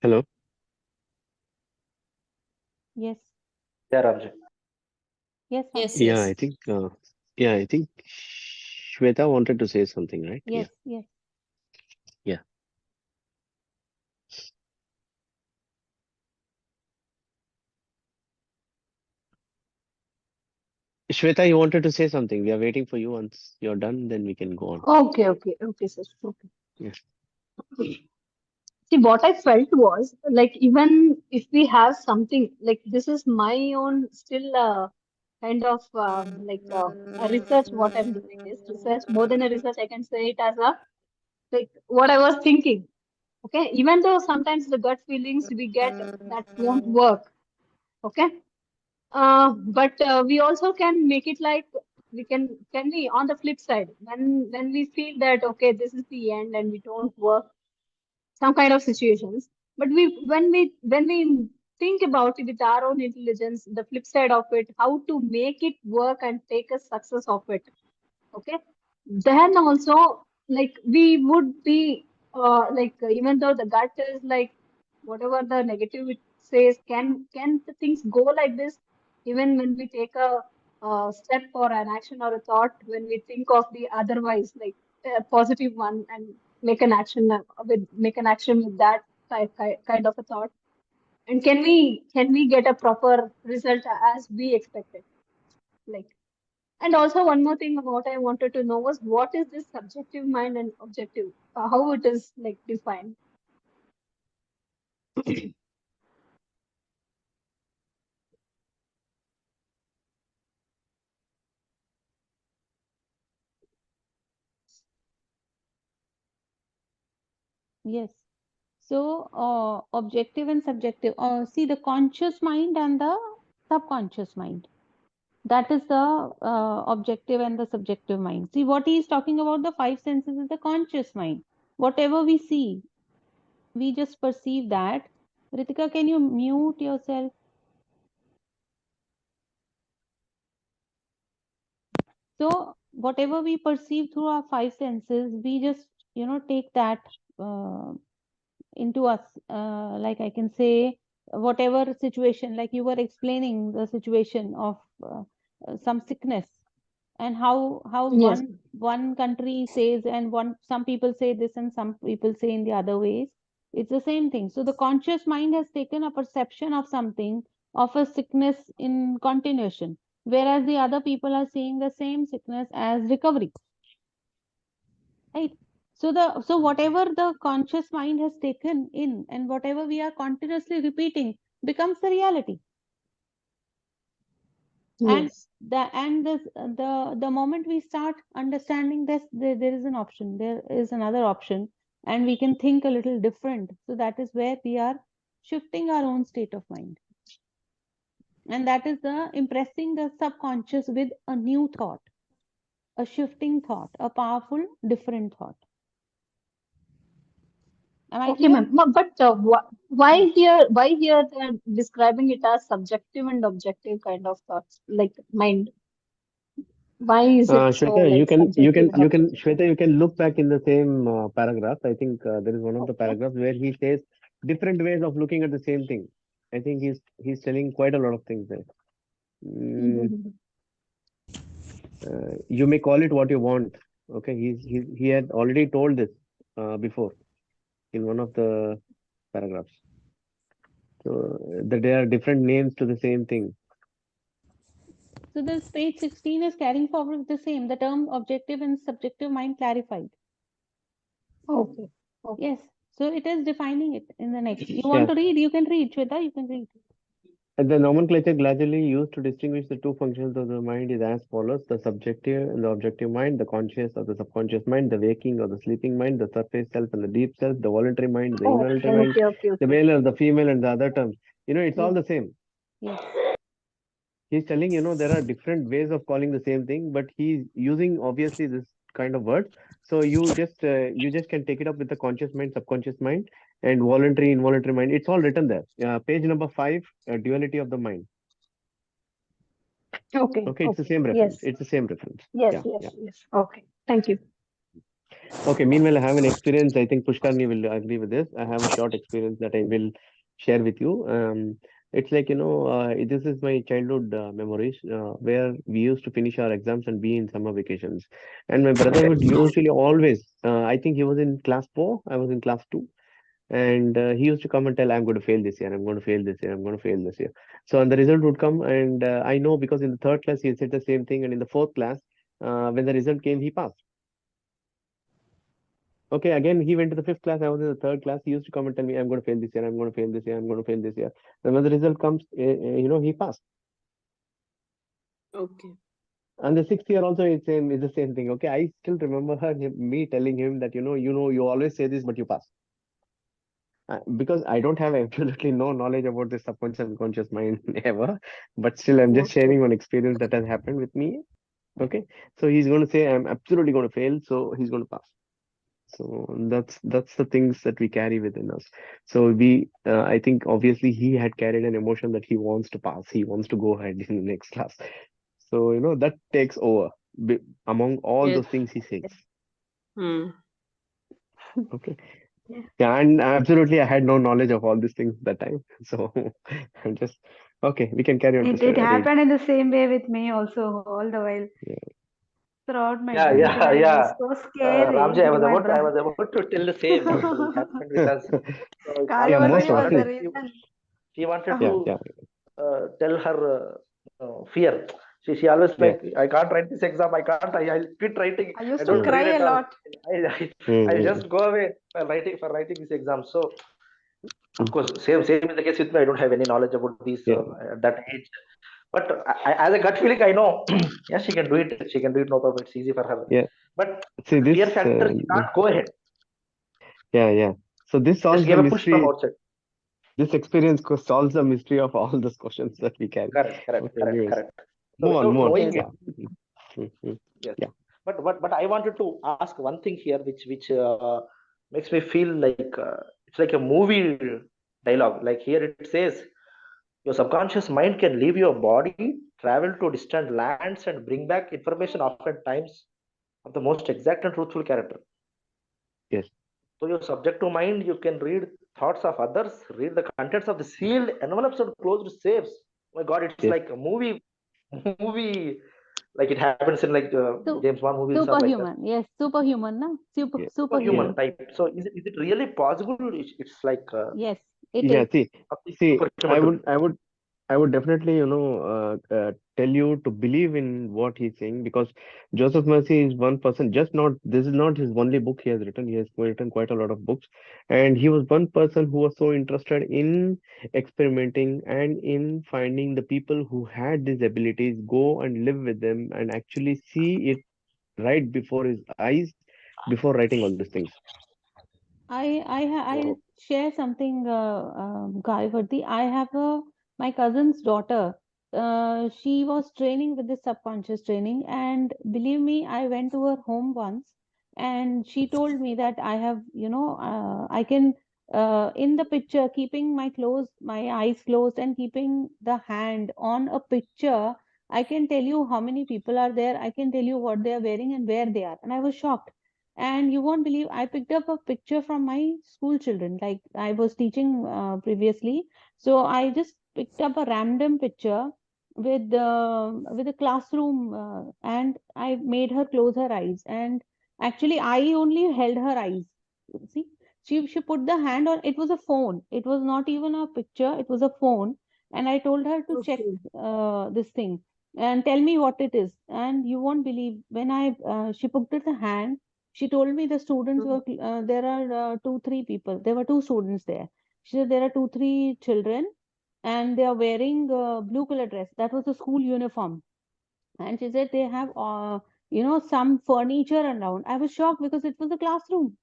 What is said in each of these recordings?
Hello. Yes, Yeah, Ramji. yes, Yes, Ramji. Yeah, yes. I think Shweta wanted to say something, right? Yes, yes. Yeah. Shweta, you wanted to say something. We are waiting for you. Once you're done, then we can go on. Okay, sir. Okay. Yeah. See, what I felt was like even if we have something like this is my own still kind of a research. What I'm doing is research more than a research. I can say it as a like what I was thinking. Okay, even though sometimes the gut feelings we get that won't work. Okay, but we also can make it like can we on the flip side when we feel that okay this is the end and we don't work some kind of situations. But when we think about it with our own intelligence, the flip side of it, how to make it work and take a success of it. Okay. Then also like we would be even though the gut is like whatever the negative it says, can the things go like this? Even when we take a step or an action or a thought, when we think of the otherwise like a positive one and make an action with that kind of a thought, and can we get a proper result as we expected? Like, and also one more thing what I wanted to know was what is this subjective mind and objective? How it is like defined? Yes. So, objective and subjective. See the conscious mind and the subconscious mind. That is the objective and the subjective mind. See, what he is talking about, the five senses is the conscious mind. Whatever we see, we just perceive that. Ritika, can you mute yourself? So, whatever we perceive through our five senses, we just, take that uh, into us. Like I can say, whatever situation, like you were explaining the situation of some sickness, and how Yes. one country says, and one some people say this and some people say in the other ways. It's the same thing. So the conscious mind has taken a perception of something, of a sickness in continuation, whereas the other people are seeing the same sickness as recovery, right? So whatever the conscious mind has taken in and whatever we are continuously repeating becomes the reality. And Yes. the moment we start understanding this, there is an option, there is another option, and we can think a little different. So that is where we are shifting our own state of mind, and that is the impressing the subconscious with a new thought, a shifting thought, a powerful different thought. Am I Okay, clear? ma'am. But why here they're describing it as subjective and objective kind of thoughts, like mind? Why is it so Shweta, like subjective and objective? Shweta, you can look back in the same paragraph. I think there is one of the Okay. paragraphs where he says different ways of looking at the same thing. I think he's telling quite a lot of things there. Mm, Mhm. you may call it what you want. Okay, he had already told this before in one of the paragraphs. So that there are different names to the same thing. So this page 16 is carrying forward the same, the term objective and subjective mind clarified. Okay. Okay. Yes. So it is defining it in the next. You want Yeah. to read? You can read, Shweta, you can read. And the nomenclature gradually used to distinguish the two functions of the mind is as follows: the subjective and the objective mind, the conscious or the subconscious mind, the waking or the sleeping mind, the surface self and the deep self, the voluntary mind, the involuntary mind, the Okay. male or the female, and the other terms. It's all Yes. the same. Yes. He's telling, there are different ways of calling the same thing, but he's using obviously this kind of word. So you just can take it up with the conscious mind, subconscious mind, and voluntary, involuntary mind. It's all written there. Page number 5, duality of the mind. Okay. Okay, it's the Okay. same reference. Yes. It's the same reference. Yes. Yeah, Yes. yeah. Yes. Okay. Thank you. Okay, meanwhile, I have an experience. I think Pushkarni will agree with this. I have a short experience that I will share with you. It's like, this is my childhood memories where we used to finish our exams and be in summer vacations. And my brother would usually always, I think he was in class 4, I was in class 2. And he used to come and tell, I'm going to fail this year, I'm going to fail this year, I'm going to fail this year. So, and the result would come. And I know because in the third class, he said the same thing. And in the fourth class, when the result came, he passed. Okay, again, he went to the fifth class. I was in the third class. He used to come and tell me, I'm going to fail this year. I'm going to fail this year. I'm going to fail this year. Then when the result comes, he passed. Okay. And the sixth year also, it's the same thing. Okay, I still remember me telling him that, you always say this, but you pass. Because I don't have absolutely no knowledge about the subconscious and conscious mind ever, but still, I'm just sharing one experience that has happened with me. Okay, so he's going to say, I'm absolutely going to fail, so he's going to pass. So that's the things that we carry within us. So I think obviously he had carried an emotion that he wants to pass. He wants to go ahead in the next class. So that takes over among all Yes. those things he says. Hmm. Okay. Yeah, and absolutely I had no knowledge of all these things that time. So I'm just okay. We can carry on. It happened in the same way with me also all the while. Yeah. Throughout my Yeah, childhood, I was so scary Ramji, with my I brother. was about to tell the same. It happened with us. So it's Kari Yeah, always most she Varmani was often. the wanted reason. she wanted Yeah, to yeah, tell her fear. She always yeah. like, I can't write this exam. I quit writing. I I used to don't read cry a at all. lot. I just go away for writing this exam. So of course, same is the case with me. I don't have any knowledge about these Yeah. at that age. But as a gut feeling, I know, yes, she can do it. She can do it. No problem. It's easy for her. Yeah. But See this. fear factor, she can't go ahead. Yeah. So this Just solves give the a push from mystery. outside. This experience solves the mystery of all those questions that we carry. Correct. Okay, anyways, So move on. without knowing Yeah. it, Mhm. yes. Yeah. But I wanted to ask one thing here, which makes me feel like it's like a movie dialogue. Like here it says, your subconscious mind can leave your body, travel to distant lands, and bring back information often times of the most exact and truthful character. Yes. So your subjective mind, you can read thoughts of others, read the contents of the sealed envelopes and closed safes. Oh my God, it's Yes. like a movie, like it happens in like So, James Bond movies or like that. superhuman. Yes, superhuman, na? Yeah. Superhuman Superhuman. type. So is it really possible? It's like Yes, it Yeah. is. something See. superhuman to I would definitely, tell you to believe in what he's saying, because Joseph Mercy is one person, this is not his only book he has written. He has written quite a lot of books. And he was one person who was so interested in experimenting and in finding the people who had these abilities, go and live with them and actually see it right before his eyes before writing all these things. I share something, Gayavardhi. I have my cousin's daughter. She was training with this subconscious training, and believe me, I went to her home once, and she told me that I have, I can, in the picture, keeping my eyes closed, and keeping the hand on a picture, I can tell you how many people are there. I can tell you what they are wearing and where they are. And I was shocked. And you won't believe, I picked up a picture from my school children. Like I was teaching previously, so I just picked up a random picture with a classroom, and I made her close her eyes. And actually, I only held her eyes. See, she put the hand on. It was a phone. It was not even a picture. It was a phone. And I told her to check Okay. this thing and tell me what it is. And you won't believe, when she put it the hand, she told me the students were, there are two, three people. There were two students there. She said there are two, three children and they are wearing blue color dress. That was the school uniform. And she said they have, some furniture around. I was shocked because it was a classroom.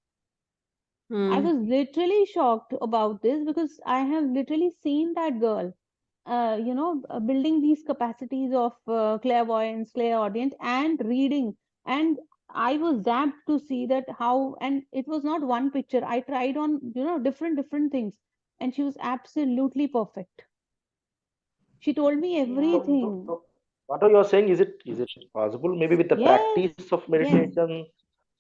I Hmm. was literally shocked about this because I have literally seen that girl, building these capacities of clairvoyance, clairaudience, and reading. And I was zapped to see that how, and it was not one picture. I tried on, different things, and she was absolutely perfect. She told me Yeah. everything. what are you saying? Is it possible? Maybe with the Yes, practice of yes, meditation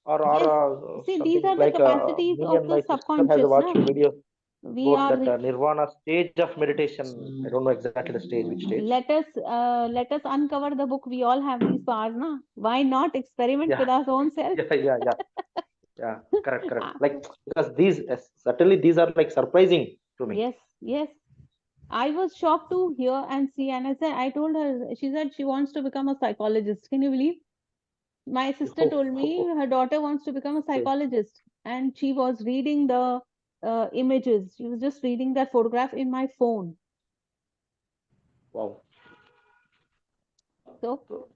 or Yes. See, these something are the like capacities me of and the my sister has subconscious, watched na? video We about are, that nirvana stage of meditation. I don't know exactly the stage, which stage. let us uncover the book. We all have these powers, na? Why not experiment with Yeah, our own self? yeah. Correct. Ah, Like, because these certainly these are like surprising to me. yes. I was shocked to hear and see, and I told her, she said she wants to become a psychologist. Can you believe? My sister told me her daughter wants to become a Okay. psychologist, and she was reading the images. She was just reading that photograph in my phone. Wow. So, So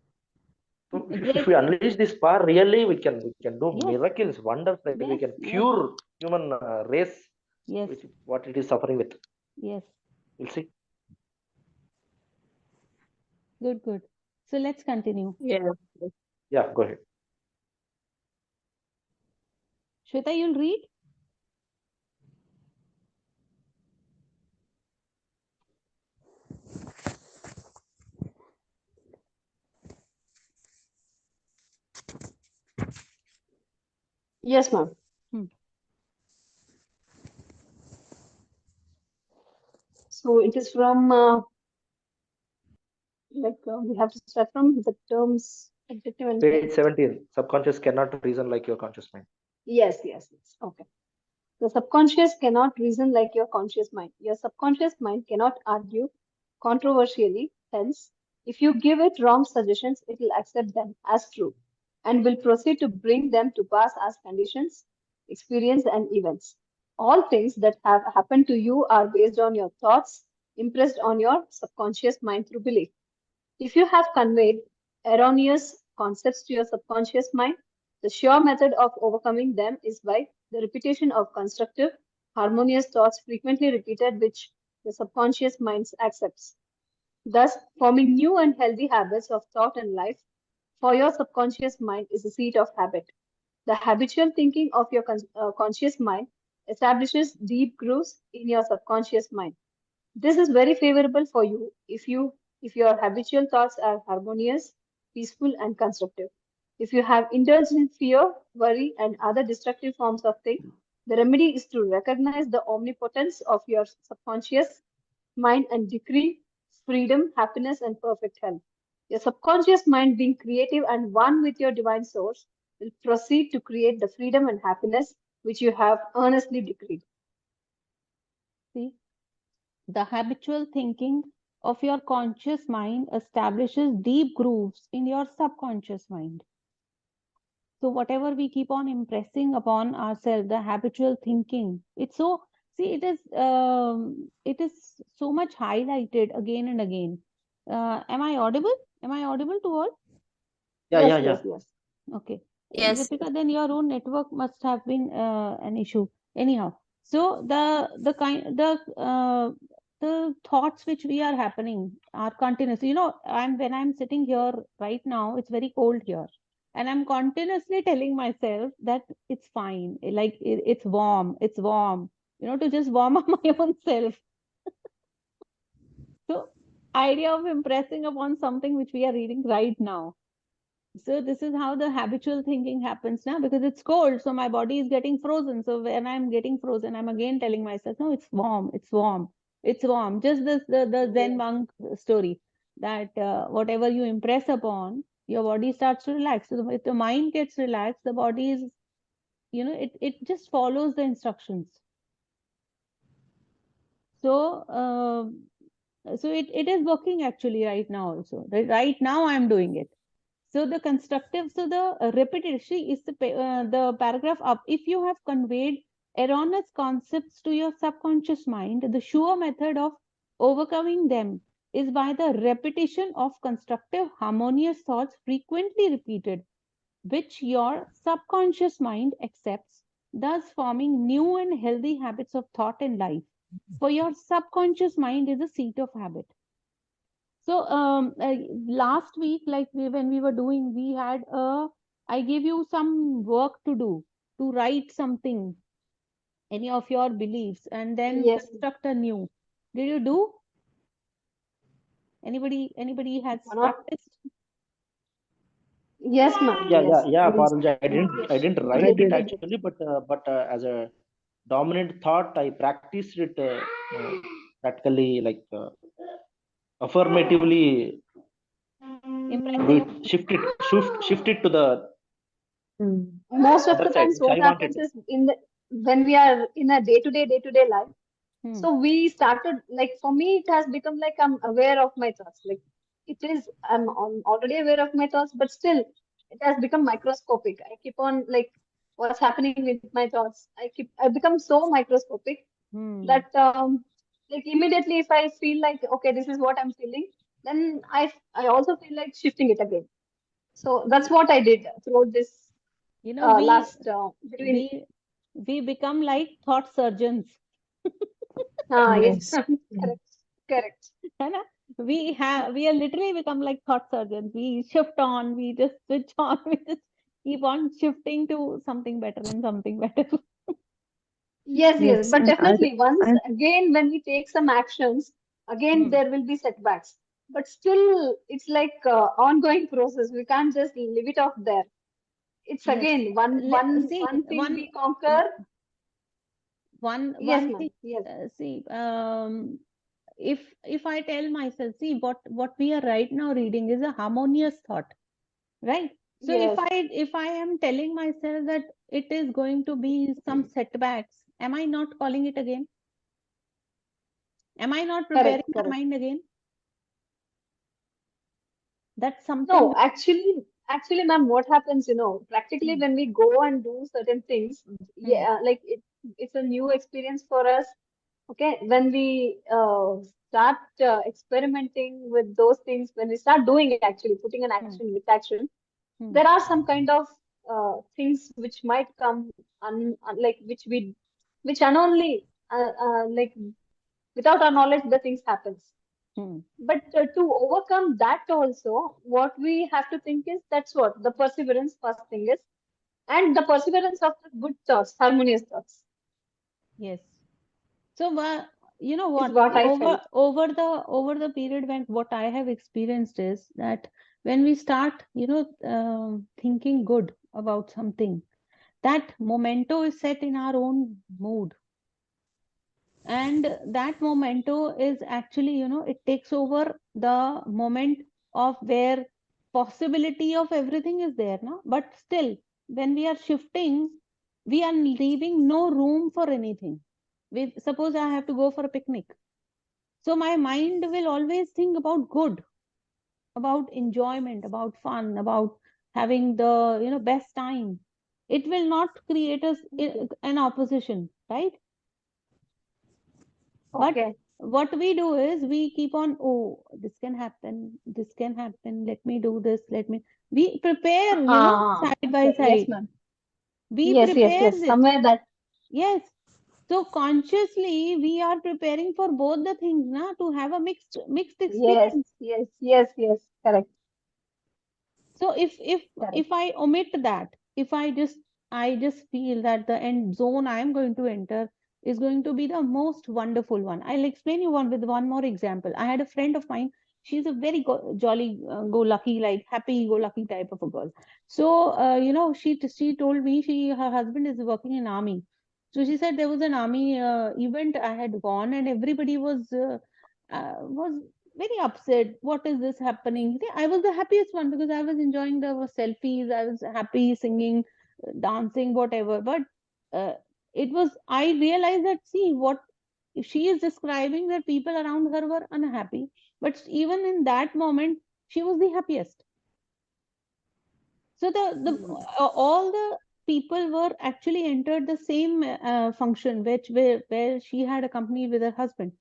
if great. we unleash this power, really we can do Yes, miracles, wonders. Like we yes, can yes, cure human race, yes, which what it is suffering with. yes. We'll see. Good. So let's continue. Yes. Yeah, go ahead. Shweta, you'll read? Yes, ma'am. Hmm. So it is from we have to start from the terms adjective and Page 17. Subconscious cannot reason like your conscious mind. yes. Okay. The subconscious cannot reason like your conscious mind. Your subconscious mind cannot argue controversially. Hence, if you give it wrong suggestions, it will accept them as true and will proceed to bring them to pass as conditions, experience, and events. All things that have happened to you are based on your thoughts impressed on your subconscious mind through belief. If you have conveyed erroneous concepts to your subconscious mind, the sure method of overcoming them is by the repetition of constructive, harmonious thoughts frequently repeated, which the subconscious mind accepts. Thus, forming new and healthy habits of thought and life for your subconscious mind is the seat of habit. The habitual thinking of your conscious mind establishes deep grooves in your subconscious mind. This is very favorable for you if your habitual thoughts are harmonious, peaceful, and constructive. If you have indulged in fear, worry, and other destructive forms of thinking, the remedy is to recognize the omnipotence of your subconscious mind and decree freedom, happiness, and perfect health. Your subconscious mind, being creative and one with your divine source, will proceed to create the freedom and happiness which you have earnestly decreed. See, the habitual thinking of your conscious mind establishes deep grooves in your subconscious mind. So whatever we keep on impressing upon ourselves, the habitual thinking, it's so, see, it is so much highlighted again and again. Am I audible? Am I audible to all? Yes. Okay. Yes. Ritika, then your own network must have been an issue. Anyhow, so the thoughts which we are happening are continuous. You know, when I'm sitting here right now, it's very cold here, and I'm continuously telling myself that it's fine. Like it's warm. It's warm. You know, to just warm up my own self. So, idea of impressing upon something which we are reading right now. So this is how the habitual thinking happens now, because it's cold, so my body is getting frozen. So when I'm getting frozen, I'm again telling myself, no, it's warm, it's warm, it's warm. Just this the Zen monk story that whatever you impress upon, your body starts to relax. So if the mind gets relaxed, the body is, it just follows the instructions. So it is working actually right now also. Right now I'm doing it. So the constructive, so the repetition is the paragraph up. If you have conveyed erroneous concepts to your subconscious mind, the sure method of overcoming them is by the repetition of constructive, harmonious thoughts frequently repeated, which your subconscious mind accepts, thus forming new and healthy habits of thought and life. For your subconscious mind is a seat of habit. So last week, like when we were doing, I gave you some work to do, to write something, any of your beliefs, and then Yes. construct a new. Did you do? Anybody has One or practiced? Yes, ma'am. Yeah, Yes. Parulji, I didn't write I it did. actually, but as a dominant thought, I practiced it practically, like affirmatively do Imprinting. it, shift it to the Most of other the side, times, which what I wanted happens to. is when we are in a day-to-day life. Hmm. So we started, like, for me, it has become like I'm aware of my thoughts. Like, I'm already aware of my thoughts, but still, it has become microscopic. I keep on, like, what's happening with my thoughts. I become so microscopic Hmm. that, like, immediately if I feel like, okay, this is what I'm feeling, then I also feel like shifting it again. So that's what I did throughout this You know, last between. we become like thought surgeons. Yes, Yes. correct, correct. है ना? We are literally become like thought surgeons. We shift on, we just switch on, we just keep on shifting to something better and something better. Yes, yes, Yes. but And definitely once I again when we take some actions, again Hmm. there will be setbacks. But still, it's like ongoing process. We can't just leave it off there. It's Yes. again one thing we conquer. Yes, one ma'am. thing. Yes, See, if I tell myself, see what we are right now reading is a harmonious thought, right? So yes, if I am telling myself that it is going to be some setbacks, am I not calling it again? Am I not preparing correct, my correct. mind again? That's something. No, actually, ma'am, what happens, practically Hmm. when we go and do certain things, Hmm. yeah, like it's a new experience for us. Okay, when we start experimenting with those things, when we start doing it, actually putting an Hmm. action with action, Hmm. there are some kind of things which might come like which unknowingly, like without our knowledge, the things happens. Hmm. But to overcome that also, what we have to think is that's what the perseverance first thing is, and the perseverance of the good thoughts, harmonious thoughts, Yes. So, you know is what? what I felt. Over the period when what I have experienced is that when we start, thinking good about something, that memento is set in our own mood, and that memento is actually, it takes over the moment of where possibility of everything is there, no? But still, when we are shifting, we are leaving no room for anything. Suppose I have to go for a picnic. So my mind will always think about good, about enjoyment, about fun, about having the best time. It will not create us an opposition, right? But Okay. what we do is we keep on, oh, this can happen, let me do this, we prepare, side by Yes, side. ma'am. We Yes, yes, prepare yes. this. Somewhere that. Yes. So consciously we are preparing for both the things, na, to have a mixed Yes, experience. yes, yes, yes. Correct, So correct. if I omit that, if I just feel that the end zone I am going to enter is going to be the most wonderful one. I'll explain you one with one more example. I had a friend of mine. She's a very jolly, go lucky, like happy go lucky type of a girl. So she told me her husband is working in army. So she said there was an army event I had gone, and everybody was very upset. What is this happening? I was the happiest one because I was enjoying the selfies. I was happy singing, dancing, whatever. But uh, I realized that, see, what she is describing, that people around her were unhappy. But even in that moment, she was the happiest. So Hmm. all the people were actually entered the same function, where she had accompanied with her husband.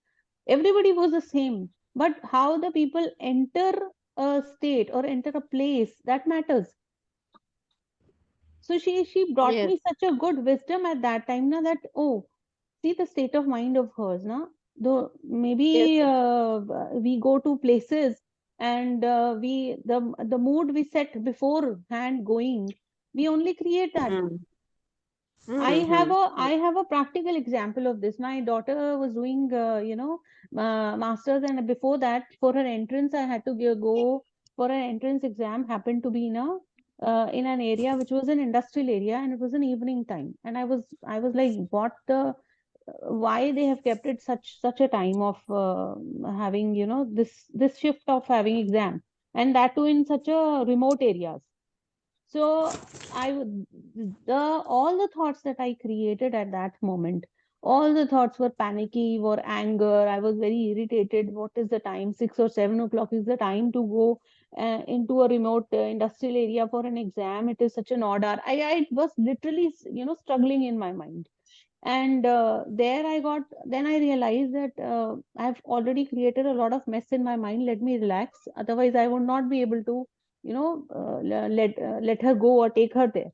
Everybody was the same, but how the people enter a state or enter a place, that matters. So she brought Yes, me such a good wisdom at that time, na, that, oh, see the state of mind of hers, na, though yes, maybe yes. we go to places, and the mood we set beforehand going, we only create that. Hmm. I have a practical example of this. My daughter was doing, masters, and before that, for her entrance, I had to go for an entrance exam. Happened to be in a in an area which was an industrial area, and it was an evening time. And I was like, what the, why they have kept it such a time of having, you know, this shift of having exam, and that too in such a remote areas. So the all the thoughts that I created at that moment, all the thoughts were panicky, were anger. I was very irritated. What is the time? 6 or 7 o'clock is the time to go into a remote industrial area for an exam. It is such an odd hour. I was literally, you know, struggling in my mind. And there I got, then I realized that I've already created a lot of mess in my mind. Let me relax. Otherwise, I would not be able to, you know, let her go or take her there.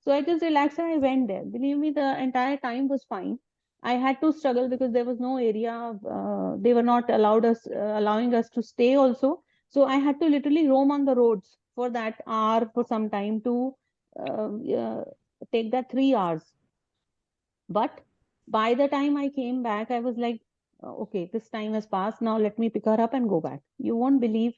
So I just relaxed and I went there. Believe me, the entire time was fine. I had to struggle because there was no area. They were not allowing us to stay also. So I had to literally roam on the roads for that hour for some time to take that 3 hours. But by the time I came back, I was like, okay, this time has passed. Now let me pick her up and go back. You won't believe,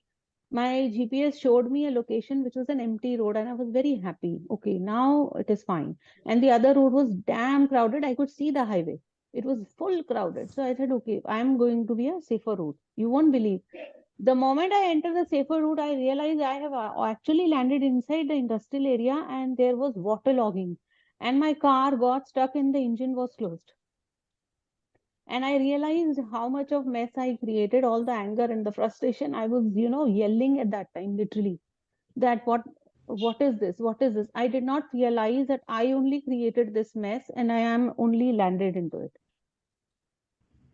my GPS showed me a location which was an empty road, and I was very happy. Okay, now it is fine. And the other road was damn crowded. I could see the highway. It was full crowded. So I said, okay, I'm going to be a safer route. You won't believe. The moment I entered the safer route, I realized I have actually landed inside the industrial area, and there was waterlogging, and my car got stuck and the engine was closed. And I realized how much of mess I created, all the anger and the frustration. I was, you know, yelling at that time, literally, that what is this? What is this? I did not realize that I only created this mess and I am only landed into it.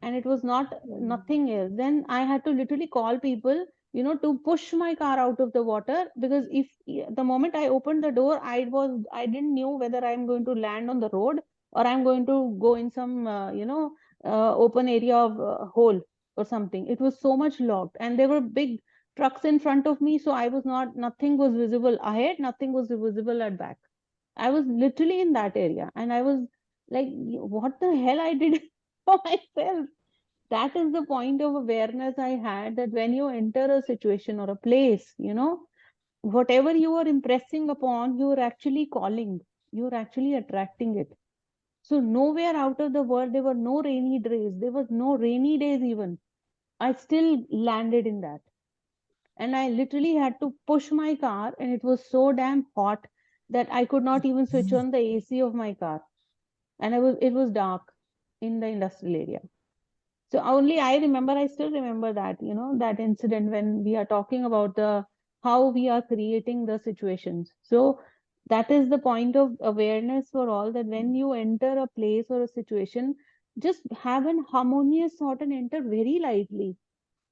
And it was not nothing else. Then I had to literally call people, you know, to push my car out of the water, because if the moment I opened the door, I didn't knew whether I'm going to land on the road or I'm going to go in some open area of hole or something. It was so much locked, and there were big trucks in front of me, so I was not, nothing was visible ahead, nothing was visible at back. I was literally in that area, and I was like, what the hell I did for myself. That is the point of awareness I had, that when you enter a situation or a place, you know, whatever you are impressing upon, you are actually calling, you are actually attracting it. So nowhere out of the world, there were no rainy days. There was no rainy days even. I still landed in that. And I literally had to push my car, and it was so damn hot that I could not even switch on the AC of my car. And it was dark in the industrial area. So only I remember, I still remember that, you know, that incident when we are talking about the how we are creating the situations. So that is the point of awareness for all, that when you enter a place or a situation, just have an harmonious thought and enter very lightly.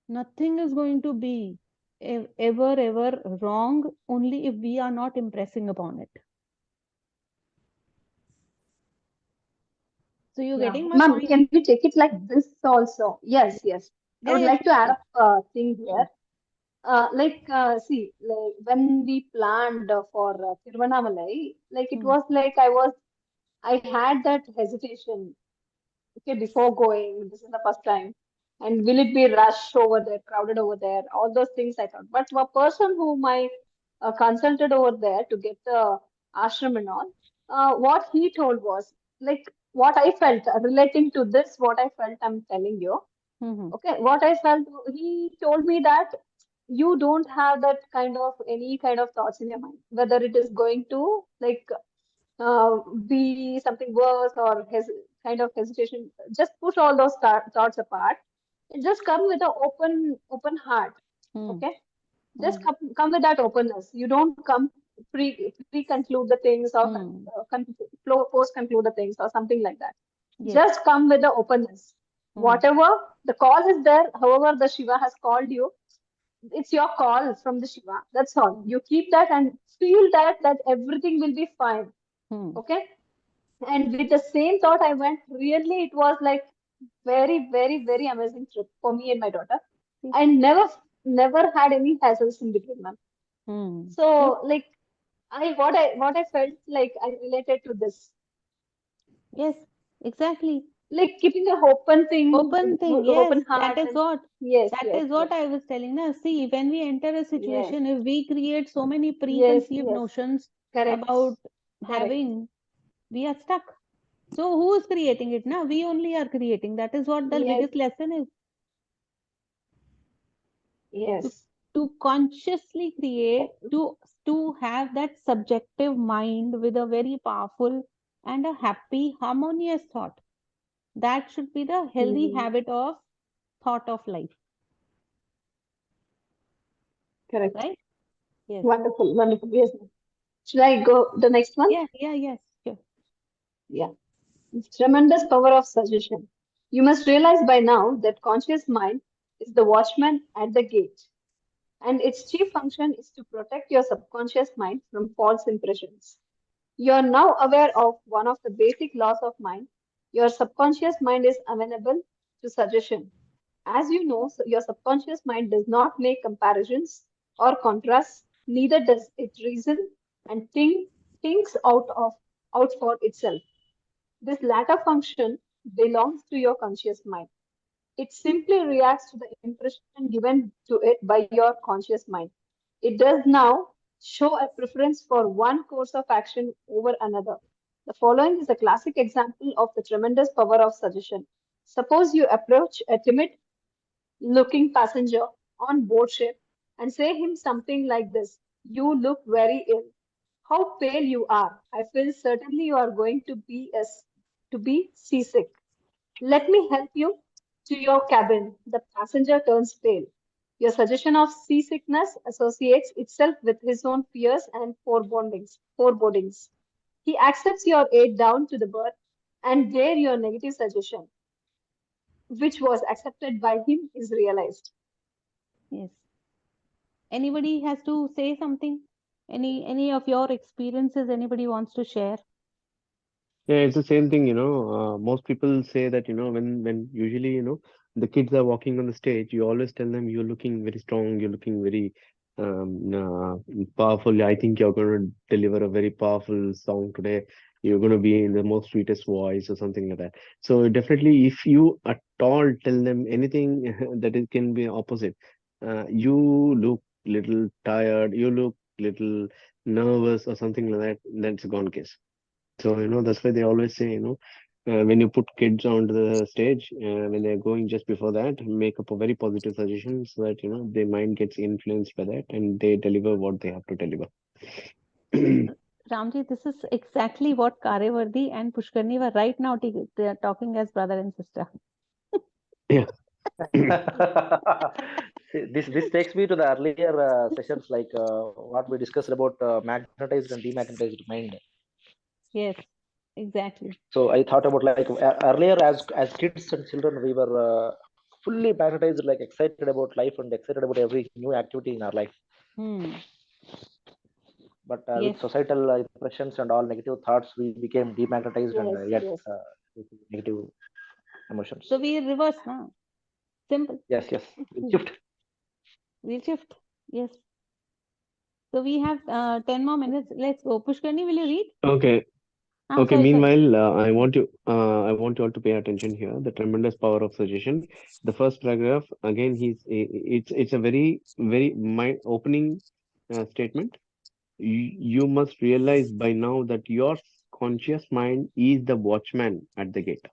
Nothing is going to be ever wrong, only if we are not impressing upon it. So you're Yeah. getting my Ma'am, point? can we take it like this also? Yes, yes. I Yeah, would yeah, like to sure, add sure. up a thing here. See, like when we planned for Tiruvannamalai, like it Hmm. was like I had that hesitation. Okay, before going, this is the first time, and will it be rush over there, crowded over there? All those things I thought. But a person whom I consulted over there to get the ashram and all, what he told was like what I felt relating to this. What I felt, I'm telling you. Hmm. Okay, what I felt, he told me that you don't have that kind of any kind of thoughts in your mind, whether it is going to like be something worse or kind of hesitation. Just push all those thoughts apart. Just come with an open heart. Hmm. Okay, just Hmm. come with that openness. You don't come pre-conclude the things or Hmm. post-conclude the things or something like that. Yes. Just come with the openness. Hmm. Whatever the call is there, however the Shiva has called you, it's your call from the Shiva. That's all. Hmm. You keep that and feel that everything will be fine. Hmm. Okay. And with the same thought, I went. Really, it was like very amazing trip for me and my daughter. See. I never had any hassles in between them. Hmm. See. So like what I felt like I related to this. Yes, exactly. Like keeping a open thing, Open thing, yes, open heart, that is and what. yes, That yes, is what yes, I was telling. Now, see, when we enter a yes, situation, if we create so many yes, preconceived yes. notions Correct, about correct. having, we are stuck. So who is creating it now? We only are creating. That is what the Yes, biggest lesson is. To, yes, to consciously create, to have that subjective mind with a very powerful and a happy, harmonious thought. That should be the healthy hmm, habit of thought of life, correct. right? Yes. Wonderful, wonderful. Yes. Should I go the next one? Yes, sure. Yeah. Tremendous power of suggestion. You must realize by now that conscious mind is the watchman at the gate, and its chief function is to protect your subconscious mind from false impressions. You are now aware of one of the basic laws of mind. Your subconscious mind is amenable to suggestion. As you know, your subconscious mind does not make comparisons or contrasts, neither does it reason and thinks out for itself. This latter function belongs to your conscious mind. It simply reacts to the impression given to it by your conscious mind. It does now show a preference for one course of action over another. The following is a classic example of the tremendous power of suggestion. Suppose you approach a timid looking passenger on board ship and say him something like this: "You look very ill. How pale you are. I feel certainly you are going to be seasick. Let me help you to your cabin." The passenger turns pale. Your suggestion of seasickness associates itself with his own fears and forebodings. He accepts your aid down to the berth, and there your negative suggestion, which was accepted by him, is realized. Yes. Anybody has to say something? Any of your experiences anybody wants to share? Yeah, it's the same thing, most people say that, when usually, the kids are walking on the stage, you always tell them you're looking very strong, you're looking very powerful. I think you're going to deliver a very powerful song today. You're going to be in the most sweetest voice or something like that. So definitely, if you at all tell them anything that it can be opposite, you look little tired, you look little nervous or something like that, that's a gone case. So, that's why they always say, when you put kids onto the stage, when they're going just before that, make up a very positive suggestion so that, their mind gets influenced by that and they deliver what they have to deliver. Ramji, this is exactly what Karyavardi and Pushkarni were right now they are talking as brother and sister. Yeah. See, this takes me to the earlier sessions, like what we discussed about magnetized and demagnetized mind. Yes, exactly. So I thought about, like, earlier, as kids and children, we were fully magnetized, like excited about life and excited about every new activity in our life. Hmm. But Yes. with societal impressions and all negative thoughts, we became demagnetized and Yes, yet yes. negative emotions. So we reverse now. Simple. Yes, yes. We'll shift. We'll shift. Yes. So we have 10 more minutes. Let's go. Pushkarni, will you read? Okay. Ah, Okay. sorry. Meanwhile, I want you all to pay attention here. The tremendous power of suggestion. The first paragraph, again, it's a very, very mind opening statement. You must realize by now that your conscious mind is the watchman at the gate,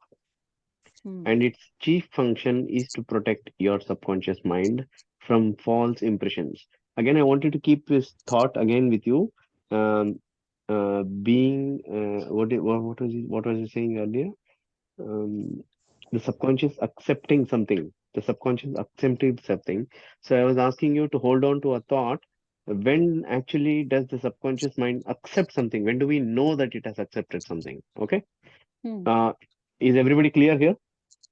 Hmm. and its chief function is to protect your subconscious mind from false impressions. Again, I wanted to keep this thought again with you. Um, being what was you saying earlier? Um, the subconscious accepting something. The subconscious accepting something. So I was asking you to hold on to a thought. When actually does the subconscious mind accept something? When do we know that it has accepted something? Okay. Hmm. Uh, is everybody clear here?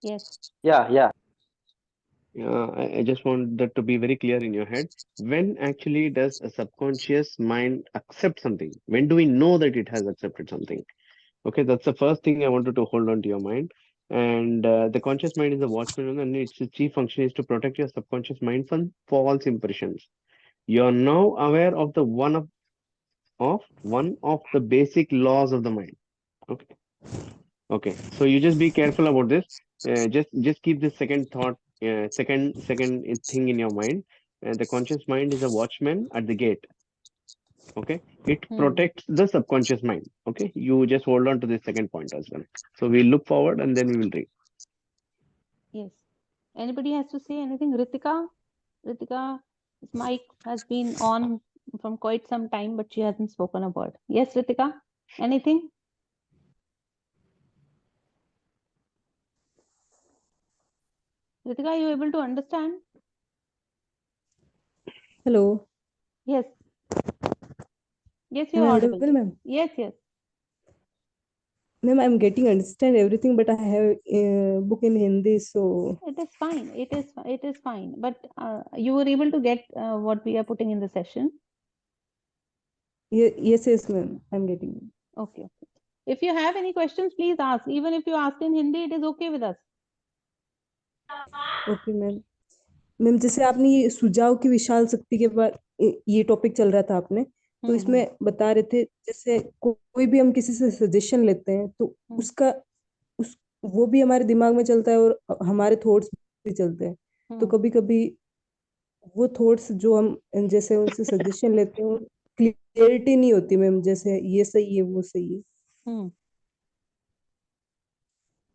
Yes. Yeah, yeah. I just want that to be very clear in your head. When actually does a subconscious mind accept something? When do we know that it has accepted something? Okay, that's the first thing I wanted to hold on to your mind. And the conscious mind is the watchman, and its chief function is to protect your subconscious mind from false impressions. You are now aware of one of the basic laws of the mind. Okay. Okay, so you just be careful about this. Just keep this second thought, second thing in your mind. And the conscious mind is a watchman at the gate. Okay, it Hmm. protects the subconscious mind. Okay, you just hold on to this second point as well. So we'll look forward and then we will read. Yes. Anybody has to say anything? Ritika? Ritika, his mic has been on from quite some time, but she hasn't spoken a word. Yes, Ritika? Anything? Ritika, are you able to understand? Hello, Yes. Yes, am you're I audible. audible, ma'am? Yes, yes. Ma'am, I'm getting understand everything, but I have book in Hindi, so It is fine. It is fine. But you were able to get what we are putting in the session. yes, yes, ma'am, I'm getting. Okay. Okay. If you have any questions, please ask. Even if you ask in Hindi, it is okay with us. Okay ma'am. Ma'am जैसे आपने ये सुझाव की विशाल शक्ति के बाद ये topic चल रहा था आपने, तो इसमें बता रहे थे जैसे कोई भी हम किसी से सजेशन लेते हैं तो उसका उस वो भी हमारे दिमाग में चलता है और हमारे थॉट्स भी चलते हैं। तो कभी कभी वो थॉट्स जो हम जैसे उनसे सजेशन लेते हैं क्लियरिटी नहीं होती मैम, जैसे ये सही है वो सही है,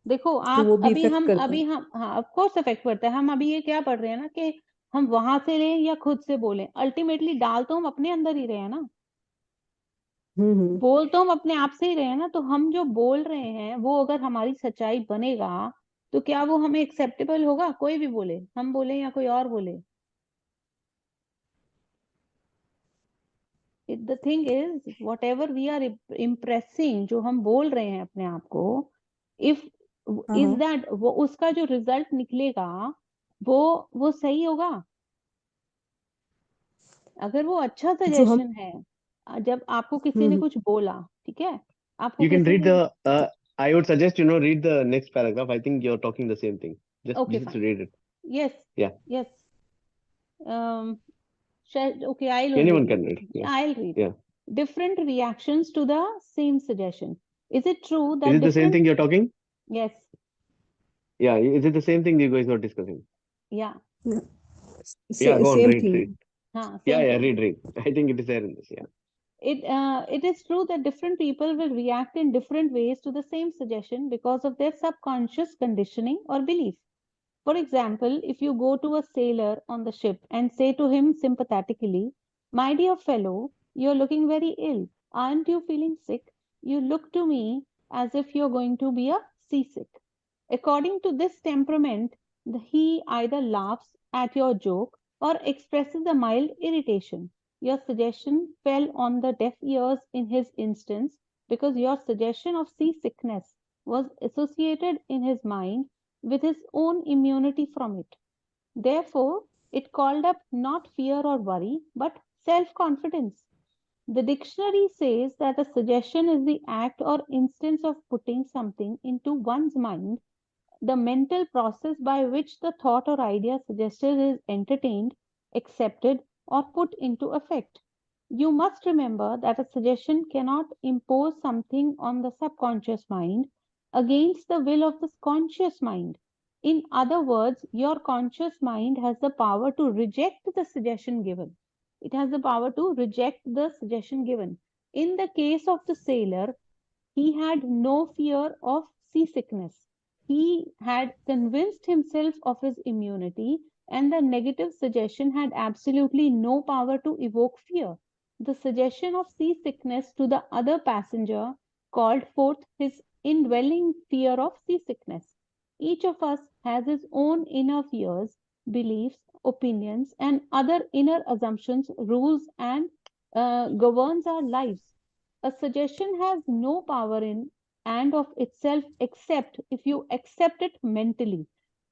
देखो तो आप वो भी अभी इफेक्ट हम करता अभी है। हम हाँ ऑफ कोर्स इफेक्ट पड़ता है। हम अभी ये क्या पढ़ रहे हैं ना कि हम वहां से लें या खुद से बोलें, अल्टीमेटली डाल तो हम अपने अंदर ही रहे हैं ना, हम्म। बोल तो हम अपने आप से ही रहे हैं ना। तो हम जो बोल रहे हैं वो अगर हमारी सच्चाई बनेगा तो क्या वो हमें एक्सेप्टेबल होगा? कोई भी बोले, हम बोले या कोई और बोले। The thing is whatever we are impressing, जो हम बोल रहे हैं अपने आप को, इफ हाँ इज हाँ दैट वो उसका जो रिजल्ट निकलेगा वो सही होगा। अगर वो अच्छा जो हम सजेशन है, जब आपको किसी ने हम्म। कुछ बोला, ठीक है, आपको You can किसी read ने, the. I would suggest read the next paragraph. I think you're talking the same thing. Okay Just fine, read it. Yes Yeah, yes, okay, I'll only anyone read can it. read. Yeah, I'll read. yeah. Different reactions to the same suggestion. Is it true Is that it the same different? thing you're talking? Yes, Yeah. Is it the same thing you guys were discussing? yeah, Yeah. Go on. Same Read. Read. Thing. हाँ, Yeah. same Yeah. thing. Read. Read. I think it is there in this. Yeah. It is true that different people will react in different ways to the same suggestion because of their subconscious conditioning or belief. For example, if you go to a sailor on the ship and say to him sympathetically, "My dear fellow, you're looking very ill. Aren't you feeling sick? You look to me as if you're going to be a seasick." According to this temperament, he either laughs at your joke or expresses a mild irritation. Your suggestion fell on the deaf ears in his instance because your suggestion of seasickness was associated in his mind with his own immunity from it. Therefore, it called up not fear or worry, but self confidence. The dictionary says that a suggestion is the act or instance of putting something into one's mind, the mental process by which the thought or idea suggested is entertained, accepted, or put into effect. You must remember that a suggestion cannot impose something on the subconscious mind against the will of the conscious mind. In other words, your conscious mind has the power to reject the suggestion given. It has the power to reject the suggestion given. In the case of the sailor, he had no fear of seasickness. He had convinced himself of his immunity, and the negative suggestion had absolutely no power to evoke fear. The suggestion of seasickness to the other passenger called forth his indwelling fear of seasickness. Each of us has his own inner fears, beliefs, opinions, and other inner assumptions, rules, and governs our lives. A suggestion has no power in and of itself except if you accept it mentally.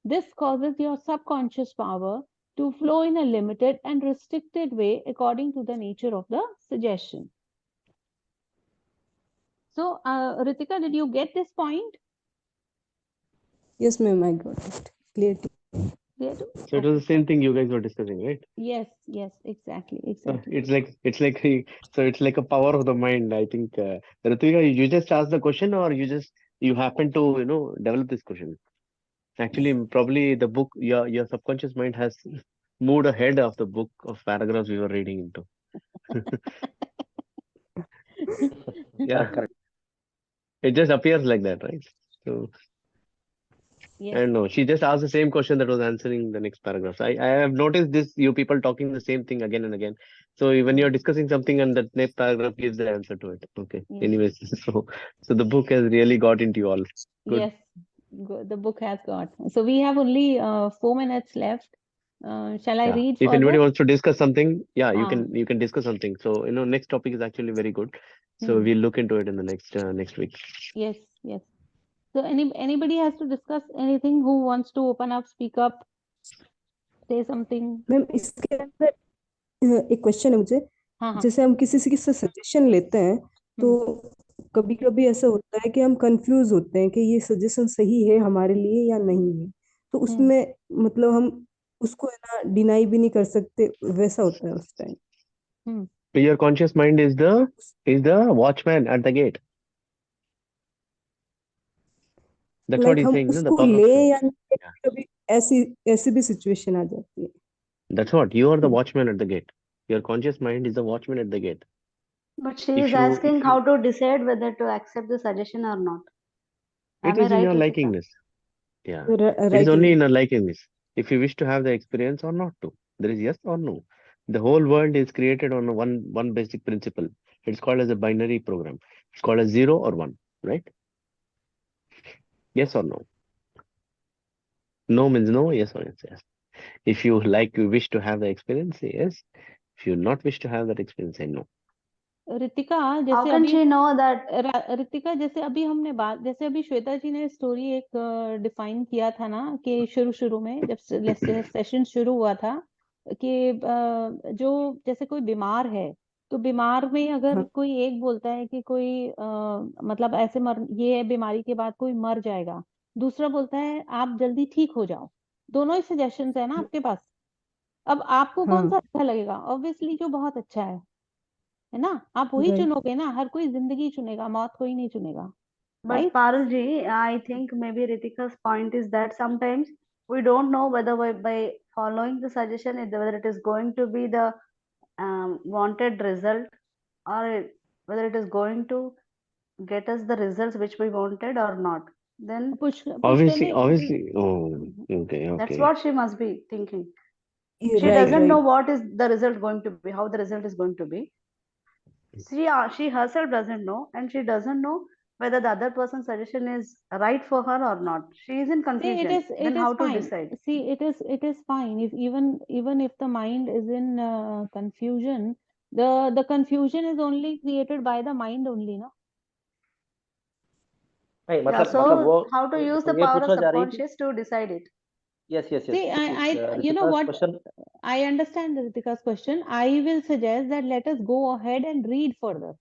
This causes your subconscious power to flow in a limited and restricted way according to the nature of the suggestion. So, Ritika, did you get this point? Yes ma'am, I got it clearly. Clear to? So it was the same thing you guys were discussing, right? Yes, yes, exactly, So exactly. it's like so it's like a power of the mind. I think Ritvika, you just asked the question or you you happen to, develop this question. Actually, probably the book, your subconscious mind has moved ahead of the book of paragraphs we were reading into. Yeah, Correct. it just appears like that, right? So, I Yes. don't know. She just asked the same question that was answering the next paragraph. I have noticed this, you people talking the same thing again and again. So when you're discussing something and the next paragraph gives the answer to it. Okay. Yes. Anyways, so the book has really got into you all. Good. Yes, the book has got. So we have only 4 minutes left. Shall I Yeah. read If anybody further? wants to discuss something, yeah, you Ah. can discuss something. So next topic is actually very good. So Hmm. we'll look into it in the next week. Yes, yes. So anybody has to discuss anything, who wants to open up, speak up, say something? Ma'am इसके अंदर एक question है मुझे, हाँ हाँ जैसे हम किसी से सजेशन लेते हैं तो कभी कभी ऐसा होता है कि हम कंफ्यूज होते हैं कि ये सजेशन सही है हमारे लिए या नहीं है, तो उसमें मतलब हम उसको है ना डिनाई भी नहीं कर सकते, वैसा होता है उस time. Your conscious mind is the watchman at the gate. That's what like he's हम saying, the उसको power of ले choice. या नहीं, कभी ऐसी भी सिचुएशन आ जाती है। That's what, you are the watchman at the gate. Your conscious mind is the watchman at the gate. But she If is you- asking if how you- to decide whether to accept the suggestion or not. It Am I is in right, your Ritika? likingness. Yeah. It is right only in your likingness. If you wish to have the experience or not to. There is yes or no. The whole world is created on one basic principle. It's called as a binary program. It's called as 0 or 1, right? Yes or no. No means no, yes or yes. If you wish to have the experience, say yes. If you not wish to have that experience, say no. Ritika, How जैसे can अभी she know that? Ritika, जैसे अभी हमने बात, जैसे अभी श्वेता जी ने story एक डिफाइन किया था ना, कि शुरू में जब सेशन शुरू हुआ था कि जो जैसे कोई बीमार है, तो बीमार में अगर हाँ। कोई एक बोलता है कि कोई मतलब ऐसे ये बीमारी के बाद कोई मर जाएगा, दूसरा बोलता है आप जल्दी ठीक हो जाओ, दोनों ही सजेशंस है ना आपके पास। अब आपको कौन सा अच्छा लगेगा? ऑब्वियसली जो बहुत अच्छा है ना, आप वही Right. चुनोगे ना, हर कोई जिंदगी चुनेगा, मौत कोई नहीं चुनेगा। But Right? Parul ji, I think maybe Ritika's point is that sometimes we don't know whether by following the suggestion, whether it is going to be the wanted result, or whether it is going to get us the results which we wanted or not. Then Obviously. Oh, okay. that's what she must be thinking. Yeah, She right, doesn't know right. what is the result going to be, how the result is going to be. She herself doesn't know, and she doesn't know whether the other person's suggestion is right for her or not. She is in See, confusion. it Then how is to fine. decide? See, it is fine if even if the mind is in confusion, the confusion is only created by the mind only, no? नहीं Yeah, मतलब so वो how to use the ये power of पूछना चाह रही थी। subconscious to decide it? Yes. See, you know Ritika's what? question. I understand Ritika's question. I will suggest that let us go ahead and read further,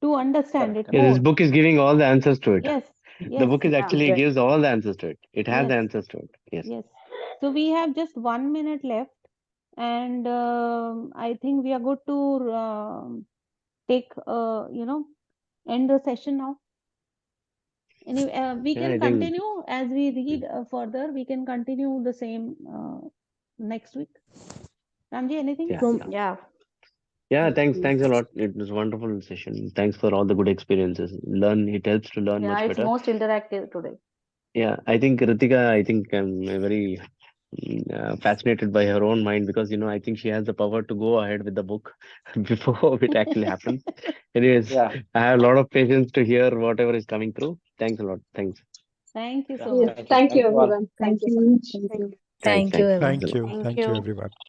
to understand it Yeah, this more. book is giving all the answers to it. Yes, The book is Yeah. actually Right. gives all the answers to it. It has the Yes. answers to it. Yes. Yes. So we have just 1 minute left, and I think we are good to take, end the session now. Anyway, we Yeah, can I think- continue as we read further. We can continue the same next week. Ramji, anything? Yeah. From Yeah, thanks a lot. It was a wonderful session. Thanks for all the good experiences. It helps to learn Yeah, much it's better. most interactive today. Yeah, I think Ritika, I'm very fascinated by her own mind because I think she has the power to go ahead with the book before it actually happens. Anyways, Yeah. I have a lot of patience to hear whatever is coming through. Thanks a lot. Thanks. Thank you so Yeah. much. Thank you, all. everyone. Thank you so much. Thank you. Thanks. Thank you, Thanks. everyone. Thanks a lot. Thank Thank you. you, everyone.